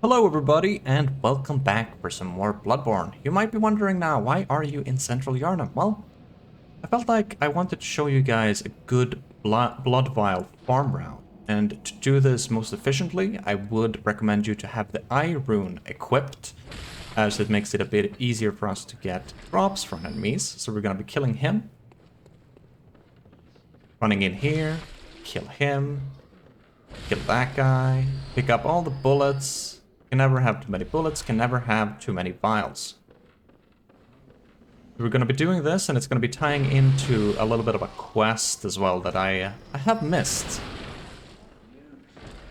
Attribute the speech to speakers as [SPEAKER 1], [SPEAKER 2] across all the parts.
[SPEAKER 1] Hello everybody and welcome back for some more Bloodborne. You might be wondering now, why are you in Central Yharnam? Well, I felt like I wanted to show you guys a good blood vial farm route. And to do this most efficiently, I would recommend you to have the Eye Rune equipped, as it makes it a bit easier for us to get drops from enemies. So we're gonna be killing him. Running in here, kill him, kill that guy, pick up all the bullets. Can never have too many bullets, can never have too many vials. We're going to be doing this, and it's going to be tying into a little bit of a quest as well that I have missed.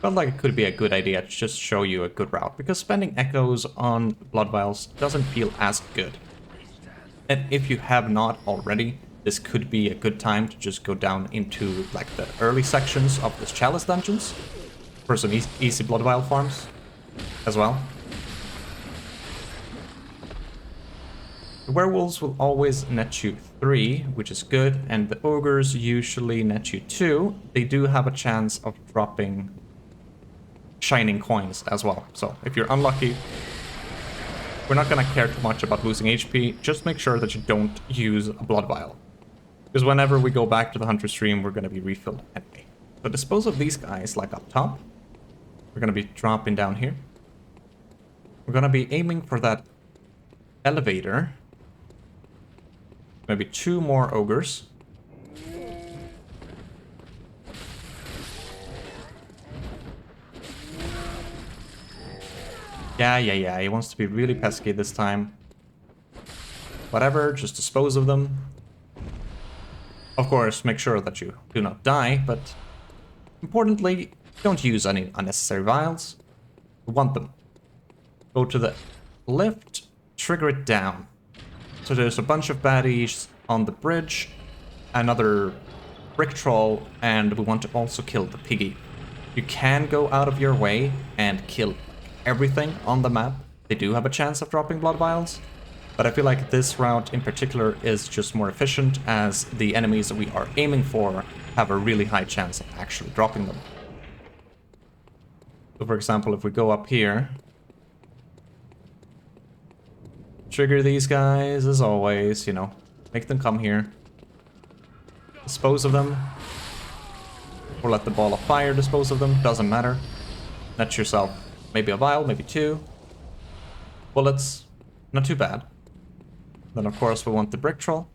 [SPEAKER 1] Felt like it could be a good idea to just show you a good route, because spending echoes on blood vials doesn't feel as good. And if you have not already, this could be a good time to just go down into like the early sections of the Chalice dungeons for some easy blood vial farms as well. The werewolves will always net you 3, which is good, and the ogres usually net you 2. They do have a chance of dropping shining coins as well. So if you're unlucky, we're not gonna care too much about losing HP. Just make sure that you don't use a blood vial, because whenever we go back to the hunter stream, we're gonna be refilled anyway. So dispose of these guys like up top. We're gonna be dropping down here. We're gonna be aiming for that elevator. Maybe 2 more ogres. Yeah, he wants to be really pesky this time. Whatever, just dispose of them. Of course, make sure that you do not die, but importantly, don't use any unnecessary vials. You want them. Go to the lift, trigger it down. So there's a bunch of baddies on the bridge, another brick troll, and we want to also kill the piggy. You can go out of your way and kill everything on the map. They do have a chance of dropping blood vials, but I feel like this route in particular is just more efficient, as the enemies that we are aiming for have a really high chance of actually dropping them. So for example, if we go up here, trigger these guys as always, you know, make them come here. Dispose of them. Or let the ball of fire dispose of them, doesn't matter. Net yourself maybe a vial, maybe 2. Bullets, not too bad. Then of course we want the brick troll.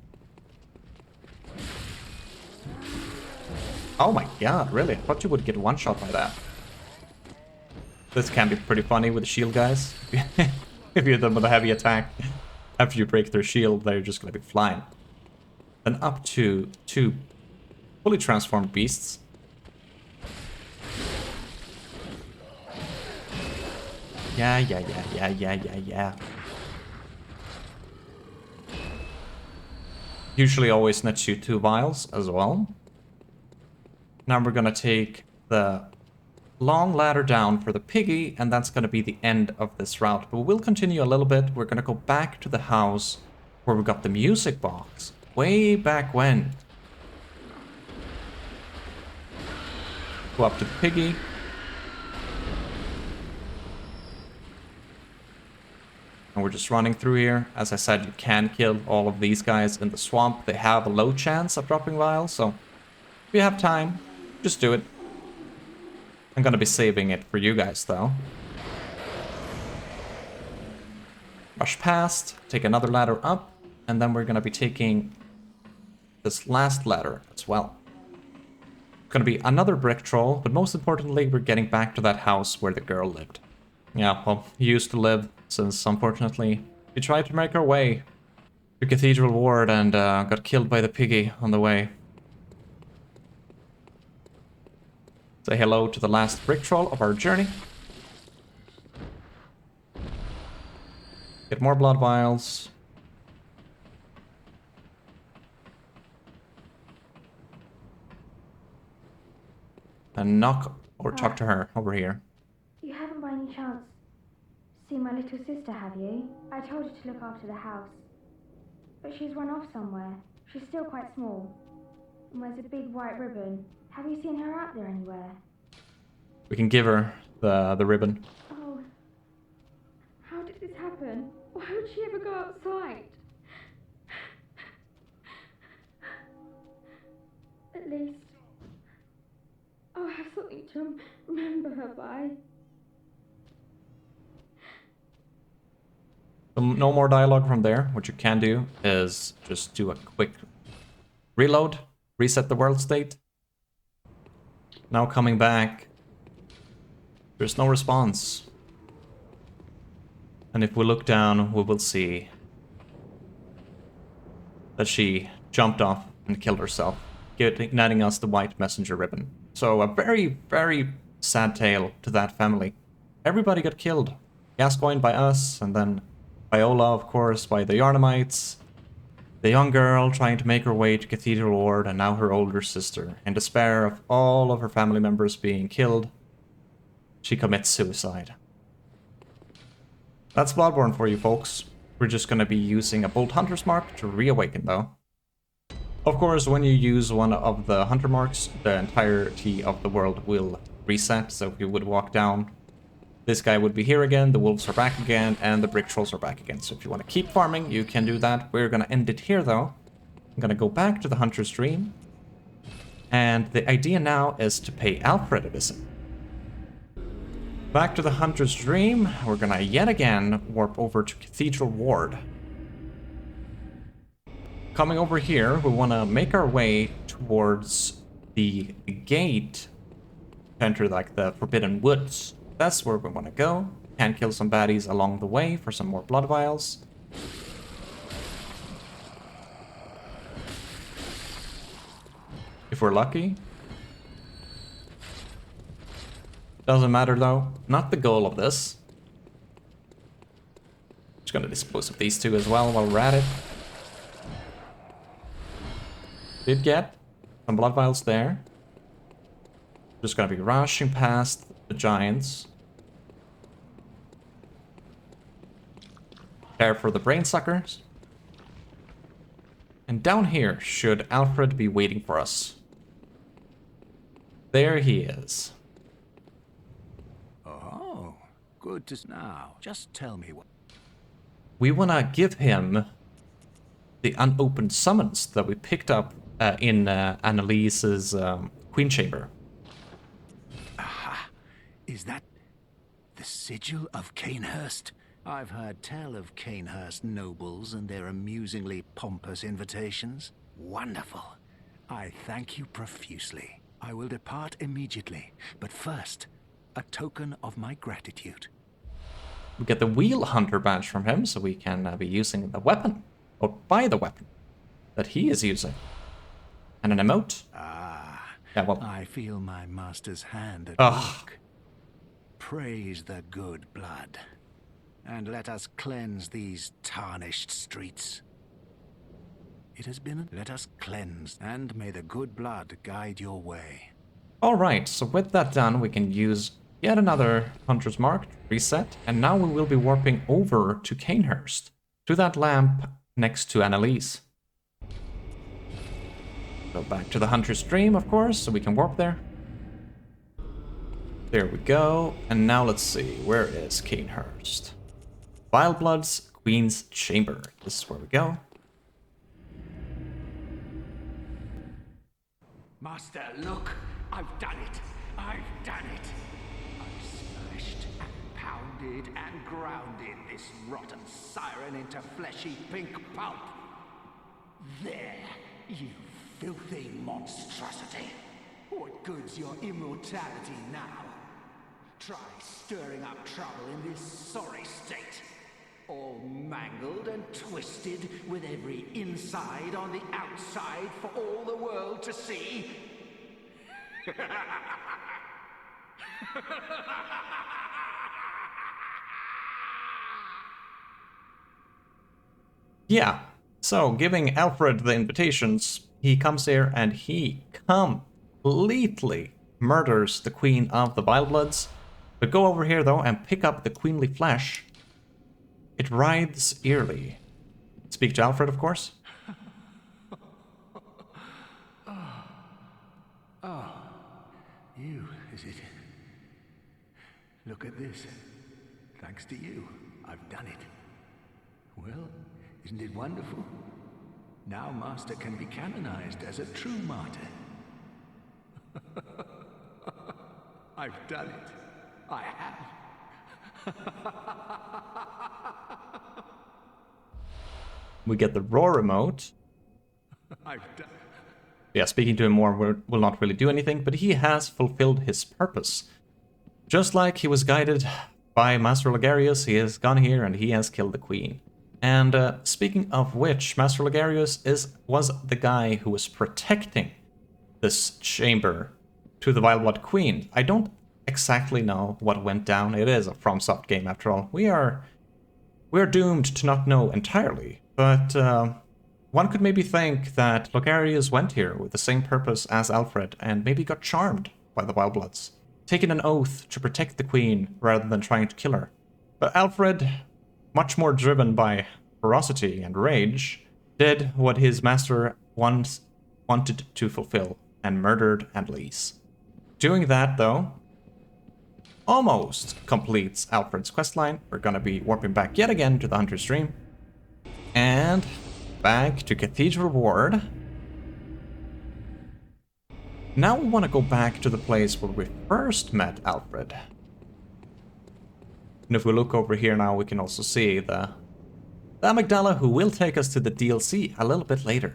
[SPEAKER 1] Oh my god, really? I thought you would get one shot by that. This can be pretty funny with the shield guys. If you hit them with a heavy attack, after you break their shield, they're just gonna be flying. Then up to 2 fully transformed beasts. Yeah. Usually always nets you 2 vials as well. Now we're gonna take the long ladder down for the piggy, and that's going to be the end of this route. But we'll continue a little bit. We're going to go back to the house where we got the music box way back when. Go up to the piggy. And we're just running through here. As I said, you can kill all of these guys in the swamp. They have a low chance of dropping vials, so if you have time, just do it. I'm gonna be saving it for you guys, though. Rush past, take another ladder up, and then we're gonna be taking this last ladder as well. Gonna be another brick troll, but most importantly, we're getting back to that house where the girl lived. Yeah, well, he used to live, since unfortunately we tried to make our way to Cathedral Ward and got killed by the piggy on the way. Say hello to the last brick troll of our journey. Get more blood vials. And knock or talk to her over here.
[SPEAKER 2] You haven't by any chance seen my little sister, have you? I told her to look after the house, but she's run off somewhere. She's still quite small and wears a big white ribbon. Have you seen her out there anywhere?
[SPEAKER 1] We can give her the ribbon.
[SPEAKER 2] Oh, this happen? Why would she ever go outside? At least I'll have something to remember her by.
[SPEAKER 1] So no more dialogue from there. What you can do is just do a quick reload, reset the world state. Now coming back, there's no response. And if we look down, we will see that she jumped off and killed herself, igniting us the white messenger ribbon. So a very, very sad tale to that family. Everybody got killed. Gascoigne by us, and then Viola, of course, by the Yarnamites. The young girl trying to make her way to Cathedral Ward, and now her older sister. In despair of all of her family members being killed, she commits suicide. That's Bloodborne for you folks. We're just gonna be using a Bolt Hunter's Mark to reawaken though. Of course, when you use one of the Hunter Marks, the entirety of the world will reset. So if you would walk down, this guy would be here again, the wolves are back again, and the brick trolls are back again. So if you want to keep farming, you can do that. We're gonna end it here though. I'm gonna go back to the Hunter's Dream. And the idea now is to pay Alfred a visit. Back to the Hunter's Dream, we're gonna yet again warp over to Cathedral Ward. Coming over here, we want to make our way towards the gate to enter like the Forbidden Woods. That's where we want to go. Can kill some baddies along the way for some more blood vials. If we're lucky. Doesn't matter though, not the goal of this. Just gonna dispose of these two as well while we're at it. Did get some blood vials there. Just gonna be rushing past the giants. Prepare for the brain suckers. And down here should Alfred be waiting for us. There he is.
[SPEAKER 3] Good to now. Just tell me what.
[SPEAKER 1] We want to give him the unopened summons that we picked up in Annalise's Queen Chamber.
[SPEAKER 3] Aha! Is that the sigil of Canehurst? I've heard tell of Canehurst nobles and their amusingly pompous invitations. Wonderful. I thank you profusely. I will depart immediately, but first, a token of my gratitude.
[SPEAKER 1] We get the Wheel Hunter badge from him, so we can be using the weapon, or buy the weapon that he is using. And an emote.
[SPEAKER 3] Ah,
[SPEAKER 1] yeah, well,
[SPEAKER 3] I feel my master's hand at
[SPEAKER 1] Ugh.
[SPEAKER 3] work. Praise the good blood, and let us cleanse these tarnished streets. It has been, let us cleanse, and may the good blood guide your way.
[SPEAKER 1] Alright, so with that done, we can use yet another Hunter's Mark, reset, and now we will be warping over to Canehurst, to that lamp next to Annalise. Go back to the Hunter's Dream, of course, so we can warp there. There we go, and now let's see, where is Canehurst? Vileblood's Queen's Chamber, this is where we go.
[SPEAKER 3] Master, look! I've done it! I've done it! I've smashed and pounded and grounded this rotten siren into fleshy pink pulp. There, you filthy monstrosity! What good's your immortality now? Try stirring up trouble in this sorry state. All mangled and twisted, with every inside on the outside for all the world to see.
[SPEAKER 1] Yeah, so giving Alfred the invitations, he comes here and he completely murders the Queen of the Vilebloods. But go over here though and pick up the queenly flesh. It writhes eerily. Speak to Alfred, of course.
[SPEAKER 3] You, is it? Look at this. Thanks to you, I've done it. Well, isn't it wonderful? Now Master can be canonized as a true martyr. I've done it. I have.
[SPEAKER 1] We get the raw remote.
[SPEAKER 3] I've done.
[SPEAKER 1] Yeah, speaking to him more will not really do anything, but he has fulfilled his purpose. Just like he was guided by Master Logarius, he has gone here and he has killed the queen. And speaking of which, Master Logarius was the guy who was protecting this chamber to the Vileblood Queen. I don't exactly know what went down. It is a FromSoft game after all. We're doomed to not know entirely, but one could maybe think that Logarius went here with the same purpose as Alfred and maybe got charmed by the Wildbloods, taking an oath to protect the queen rather than trying to kill her. But Alfred, much more driven by ferocity and rage, did what his master once wanted to fulfill and murdered Annalise. Doing that, though, almost completes Alfred's questline. We're gonna be warping back yet again to the Hunter's Dream. And back to Cathedral Ward. Now we want to go back to the place where we first met Alfred. And if we look over here now, we can also see the amygdala who will take us to the DLC a little bit later.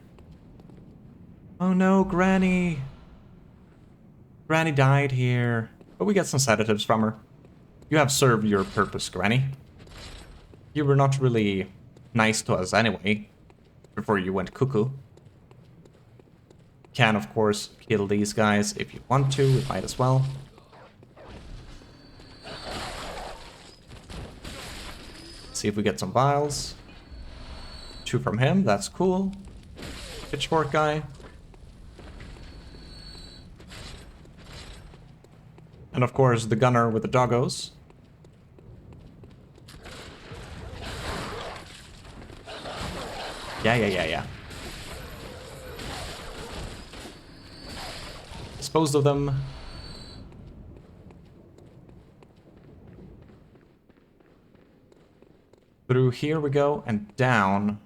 [SPEAKER 1] Oh no, Granny! Granny died here. But we get some sedatives from her. You have served your purpose, Granny. You were not really nice to us anyway, before you went cuckoo. Can, of course, kill these guys if you want to, we might as well. See if we get some vials. 2 from him, that's cool. Pitchfork guy. And of course, the gunner with the doggos. Yeah. Disposed of them. Through here we go, and down.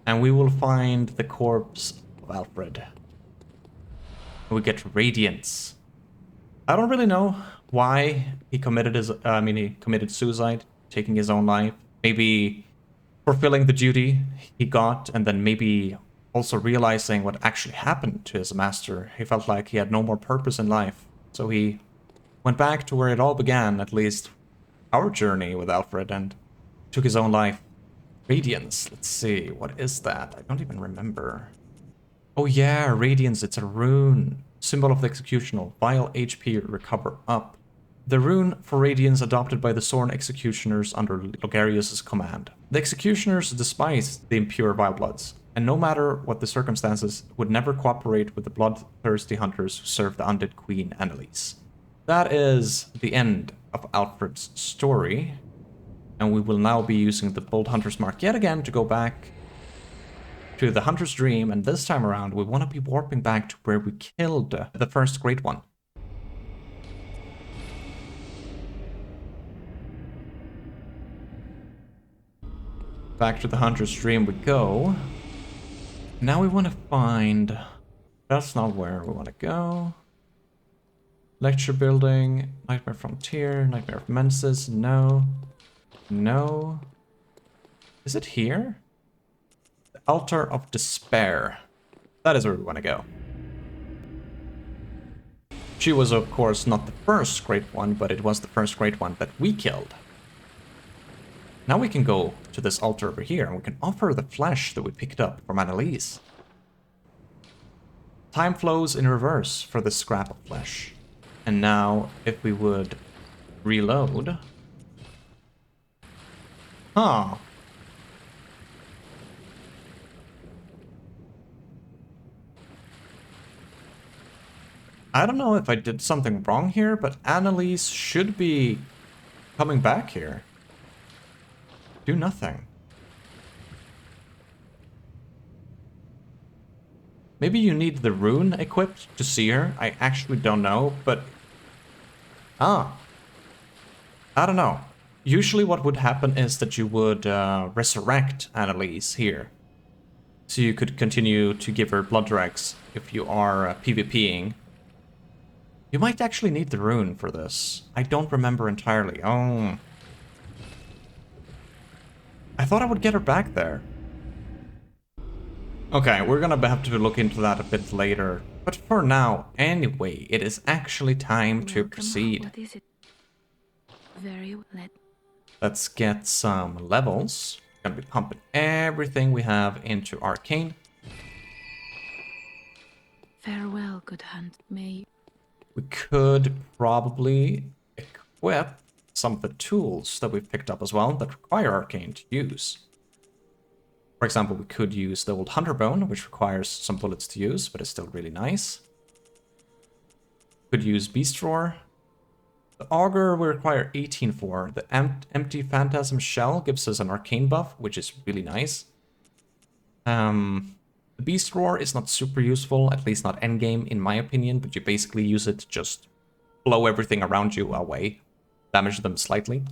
[SPEAKER 1] And we will find the corpse of Alfred. We get radiance. I don't really know why he committed committed suicide, taking his own life. Maybe fulfilling the duty he got, and then maybe also realizing what actually happened to his master. He felt like he had no more purpose in life. So he went back to where it all began, at least our journey with Alfred, and took his own life. Radiance, let's see, what is that? I don't even remember. Oh yeah, Radiance, it's a rune. Symbol of the Executional. Vial HP recover up. The rune for Radiance adopted by the Sorn Executioners under Logarius' command. The Executioners despised the impure Vilebloods, and no matter what the circumstances, would never cooperate with the bloodthirsty hunters who served the undead queen Annalise. That is the end of Alfred's story, and we will now be using the Bold Hunter's Mark yet again to go back to the Hunter's Dream, and this time around we want to be warping back to where we killed the first Great One. Back to the Hunter's Dream we go. Now we want to find... That's not where we want to go. Lecture Building, Nightmare Frontier, Nightmare of Menses, no. No. Is it here? The Altar of Despair. That is where we want to go. She was, of course, not the first Great One, but it was the first Great One that we killed. Now we can go to this altar over here, and we can offer the flesh that we picked up from Annalise. Time flows in reverse for this scrap of flesh. And now, if we would reload... Huh. I don't know if I did something wrong here, but Annalise should be coming back here. Do nothing. Maybe you need the rune equipped to see her. I actually don't know, but... Ah. I don't know. Usually what would happen is that you would resurrect Annalise here. So you could continue to give her blood dregs if you are PvPing. You might actually need the rune for this. I don't remember entirely. Oh. I thought I would get her back there. Okay, we're gonna have to look into that a bit later. But for now, anyway, it is actually time to proceed.
[SPEAKER 4] What is it? Very let.
[SPEAKER 1] Let's get some levels. We're gonna be pumping everything we have into Arcane.
[SPEAKER 4] Farewell, good hunt. May
[SPEAKER 1] We could probably equip some of the tools that we've picked up as well that require Arcane to use. For example, we could use the old Hunter Bone, which requires some bullets to use, but is still really nice. Could use Beast Roar. The Augur we require 18 for. The Empty Phantasm Shell gives us an Arcane buff, which is really nice. The Beast Roar is not super useful, at least not endgame in my opinion, but you basically use it to just blow everything around you away. Damage them slightly.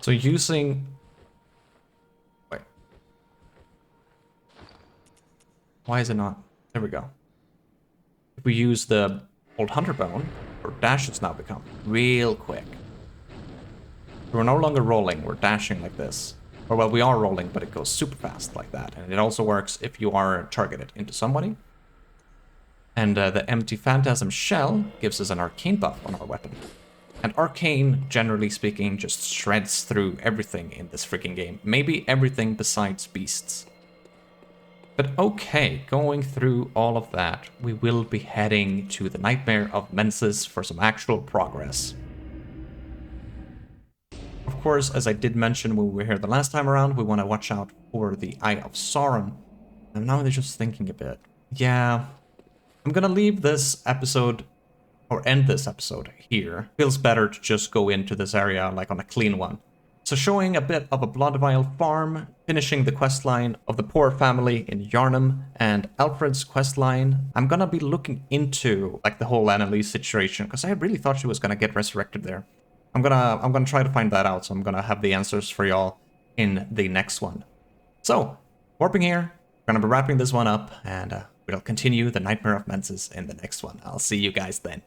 [SPEAKER 1] So using... Wait. Why is it not? There we go. If we use the old Hunter Bone, our dash has now become real quick. We're no longer rolling, we're dashing like this. Or well, we are rolling, but it goes super fast like that. And it also works if you are targeted into somebody. And the Empty Phantasm Shell gives us an Arcane buff on our weapon. And Arcane, generally speaking, just shreds through everything in this freaking game. Maybe everything besides beasts. But okay, going through all of that, we will be heading to the Nightmare of Menses for some actual progress. Of course, as I did mention when we were here the last time around, we want to watch out for the Eye of Sauron. And now they're just thinking a bit. Yeah, I'm gonna leave this episode, or end this episode here. Feels better to just go into this area like on a clean one. So showing a bit of a Blood Vial farm, finishing the questline of the poor family in Yarnum, and Alfred's questline. I'm gonna be looking into like the whole Annalise situation, because I really thought she was gonna get resurrected there. I'm gonna try to find that out, so I'm gonna have the answers for y'all in the next one. So, warping here, gonna be wrapping this one up, and we'll continue the Nightmare of Menses in the next one. I'll see you guys then.